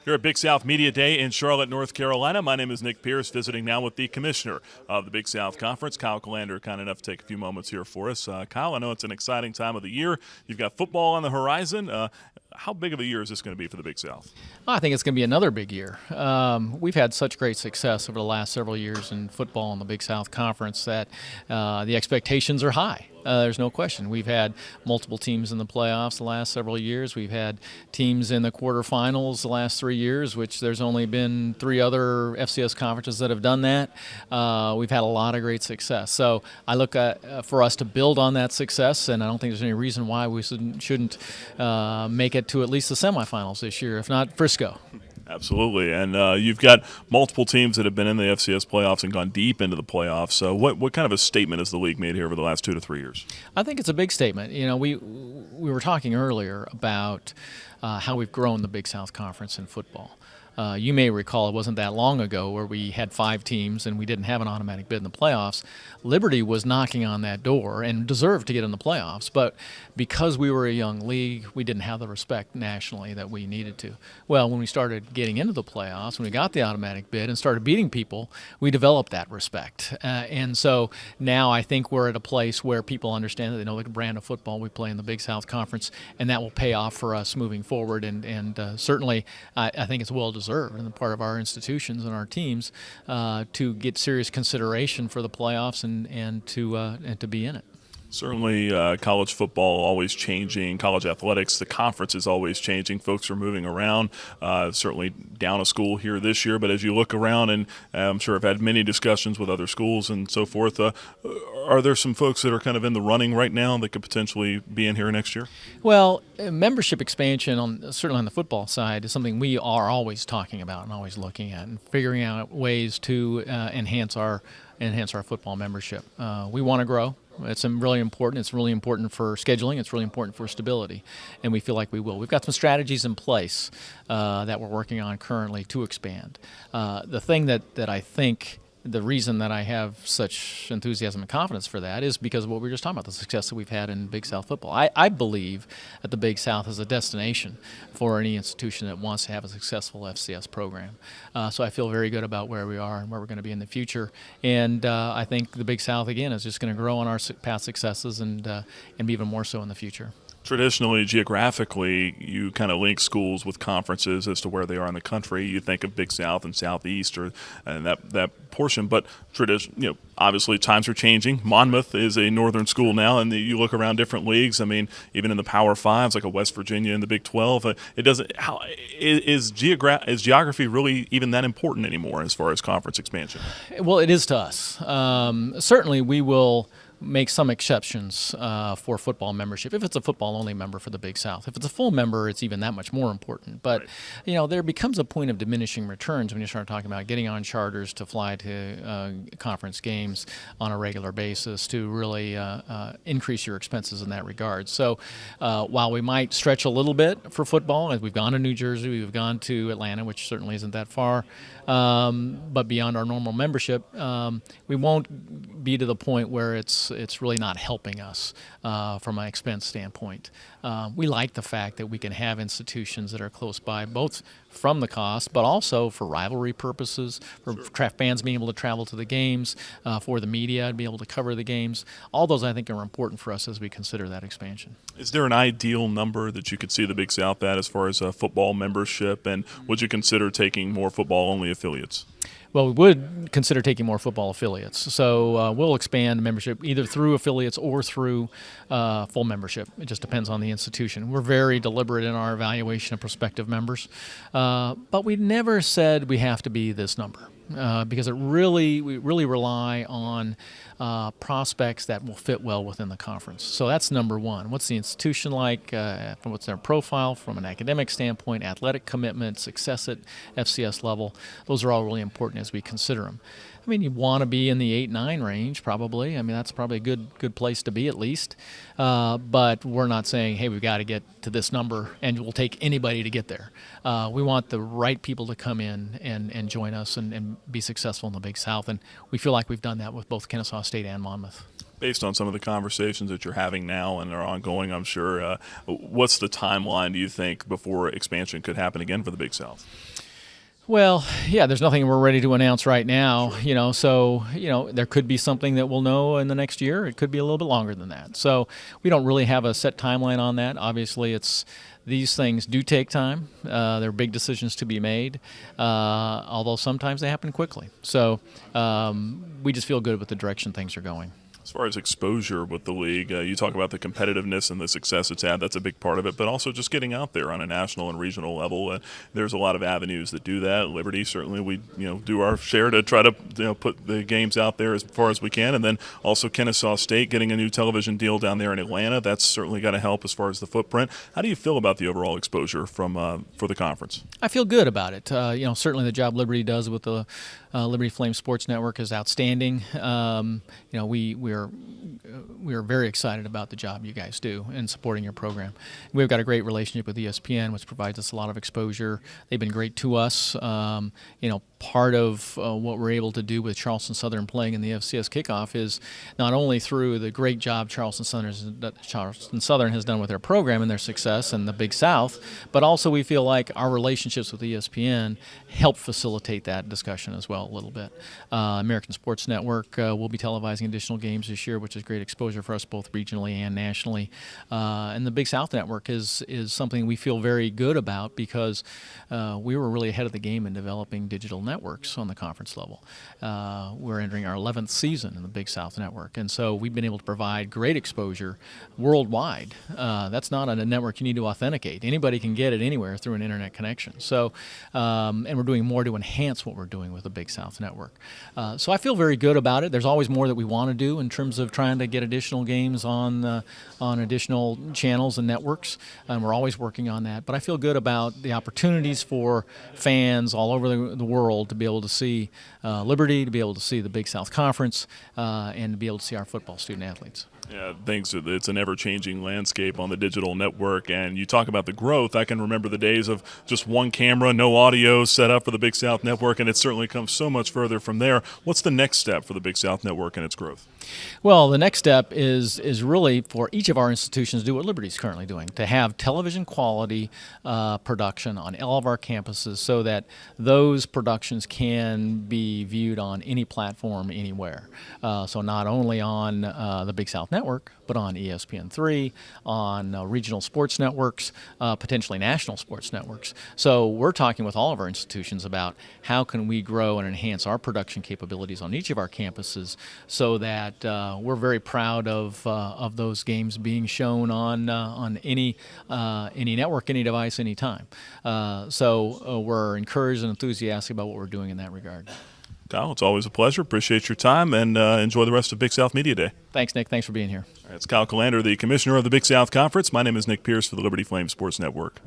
Here at Big South Media Day in Charlotte, North Carolina. My name is Nick Pierce, visiting now with the commissioner of the Big South Conference, Kyle Kallander, kind enough to take a few moments here for us. Kyle, I know it's an exciting time of the year. You've got football on the horizon. How big of a year is this going to be for the Big South? I think it's going to be another big year. We've had such great success over the last several years in football in the Big South Conference that the expectations are high. There's no question. We've had multiple teams in the playoffs the last several years. We've had teams in the quarterfinals the last 3 years, which there's only been 3 other FCS conferences that have done that. We've had a lot of great success. So I look for us to build on that success, and I don't think there's any reason why we shouldn't make it to at least the semifinals this year, if not Frisco. Absolutely, and you've got multiple teams that have been in the FCS playoffs and gone deep into the playoffs. So what kind of a statement has the league made here over the last 2 to 3 years? I think it's a big statement. You know, we were talking earlier about how we've grown the Big South Conference in football. You may recall it wasn't that long ago where we had 5 teams and we didn't have an automatic bid in the playoffs. Liberty was knocking on that door and deserved to get in the playoffs, but because we were a young league, we didn't have the respect nationally that we needed to. Well, when we started getting into the playoffs, when we got the automatic bid and started beating people, we developed that respect. And so now I think we're at a place where people understand that they know the brand of football we play in the Big South Conference, and that will pay off for us moving forward. And certainly I think it's well deserved on the part of our institutions and our teams to get serious consideration for the playoffs and to be in it. Certainly, college football always changing. College athletics, the conference is always changing. Folks are moving around. Certainly down a school here this year, but as you look around, and I'm sure I've had many discussions with other schools and so forth, are there some folks that are kind of in the running right now that could potentially be in here next year? Well, membership expansion, certainly on the football side, is something we are always talking about and always looking at and figuring out ways to enhance our football membership. We want to grow. It's really important. It's really important for scheduling. It's really important for stability, and we feel like we will. We've got some strategies in place that we're working on currently to expand. The thing that I think the reason that I have such enthusiasm and confidence for that is because of what we were just talking about, the success that we've had in Big South football. I believe that the Big South is a destination for any institution that wants to have a successful FCS program. So I feel very good about where we are and where we're going to be in the future. And I think the Big South, again, is just going to grow on our past successes and be even more so in the future. Traditionally, geographically, you kind of link schools with conferences as to where they are in the country. You think of Big South and Southeast and that portion, but obviously times are changing. Monmouth is a northern school now, and you look around different leagues. I mean, even in the Power Fives, like a West Virginia and the Big 12, it doesn't. Is geography really even that important anymore as far as conference expansion? Well, it is to us. Certainly, we will make some exceptions for football membership if it's a football-only member for the Big South. If it's a full member, it's even that much more important. But, there becomes a point of diminishing returns when you start talking about getting on charters to fly to conference games on a regular basis to really increase your expenses in that regard. So while we might stretch a little bit for football, as we've gone to New Jersey, we've gone to Atlanta, which certainly isn't that far, but beyond our normal membership, we won't be to the point where it's really not helping us from an expense standpoint. We like the fact that we can have institutions that are close by, both from the cost, but also for rivalry purposes, for fans being able to travel to the games, for the media to be able to cover the games. All those, I think, are important for us as we consider that expansion. Is there an ideal number that you could see the Big South at as far as football membership, and would you consider taking more football-only affiliates? Well, we would consider taking more football affiliates. So we'll expand membership either through affiliates or through full membership. It just depends on the institution. We're very deliberate in our evaluation of prospective members, but we never said we have to be this number. Because we really rely on prospects that will fit well within the conference. So that's number one. What's the institution like? What's their profile from an academic standpoint, athletic commitment, success at FCS level? Those are all really important as we consider them. I mean, you want to be in the 8-9 range, probably. I mean, that's probably a good place to be at least. But we're not saying, hey, we've got to get to this number, and we'll take anybody to get there. We want the right people to come in and join us and be successful in the Big South, and we feel like we've done that with both Kennesaw State and Monmouth. Based on some of the conversations that you're having now and are ongoing, I'm sure, what's the timeline, do you think, before expansion could happen again for the Big South? Well, yeah, there's nothing we're ready to announce right now, so, there could be something that we'll know in the next year. It could be a little bit longer than that. So we don't really have a set timeline on that. Obviously, these things do take time. They're big decisions to be made, although sometimes they happen quickly. So we just feel good with the direction things are going. As far as exposure with the league, you talk about the competitiveness and the success it's had. That's a big part of it, but also just getting out there on a national and regional level. There's a lot of avenues that do that. Liberty, certainly, we do our share to try to put the games out there as far as we can, and then also Kennesaw State getting a new television deal down there in Atlanta. That's certainly got to help as far as the footprint. How do you feel about the overall exposure for the conference? I feel good about it. Certainly the job Liberty does with the Liberty Flame Sports Network is outstanding. We are very excited about the job you guys do in supporting your program. We've got a great relationship with ESPN, which provides us a lot of exposure. They've been great to us. Part of what we're able to do with Charleston Southern playing in the FCS kickoff is not only through the great job Charleston Southern has done with their program and their success in the Big South, but also we feel like our relationships with ESPN help facilitate that discussion as well a little bit. American Sports Network will be televising additional games this year, which is great exposure for us both regionally and nationally. And the Big South Network is something we feel very good about because we were really ahead of the game in developing digital networks on the conference level. We're entering our 11th season in the Big South Network, and so we've been able to provide great exposure worldwide. That's not a network you need to authenticate. Anybody can get it anywhere through an internet connection. So, and we're doing more to enhance what we're doing with the Big South Network. So I feel very good about it. There's always more that we want to do in terms of trying to get additional games on additional channels and networks, and we're always working on that. But I feel good about the opportunities for fans all over the world to be able to see Liberty, to be able to see the Big South Conference, and to be able to see our football student athletes. Yeah, it's an ever-changing landscape on the digital network, and you talk about the growth. I can remember the days of just one camera, no audio set up for the Big South Network, and it's certainly come so much further from there. What's the next step for the Big South Network and its growth? Well, the next step is really for each of our institutions to do what Liberty's currently doing, to have television quality production on all of our campuses so that those productions can be viewed on any platform anywhere. So not only on the Big South Network, but on ESPN3, on regional sports networks, potentially national sports networks. So we're talking with all of our institutions about how can we grow and enhance our production capabilities on each of our campuses so that we're very proud of those games being shown on any network, any device, anytime. So we're encouraged and enthusiastic about what we're doing in that regard. Kyle, it's always a pleasure. Appreciate your time, and enjoy the rest of Big South Media Day. Thanks, Nick. Thanks for being here. All right, it's Kyle Kallander, the Commissioner of the Big South Conference. My name is Nick Pierce for the Liberty Flame Sports Network.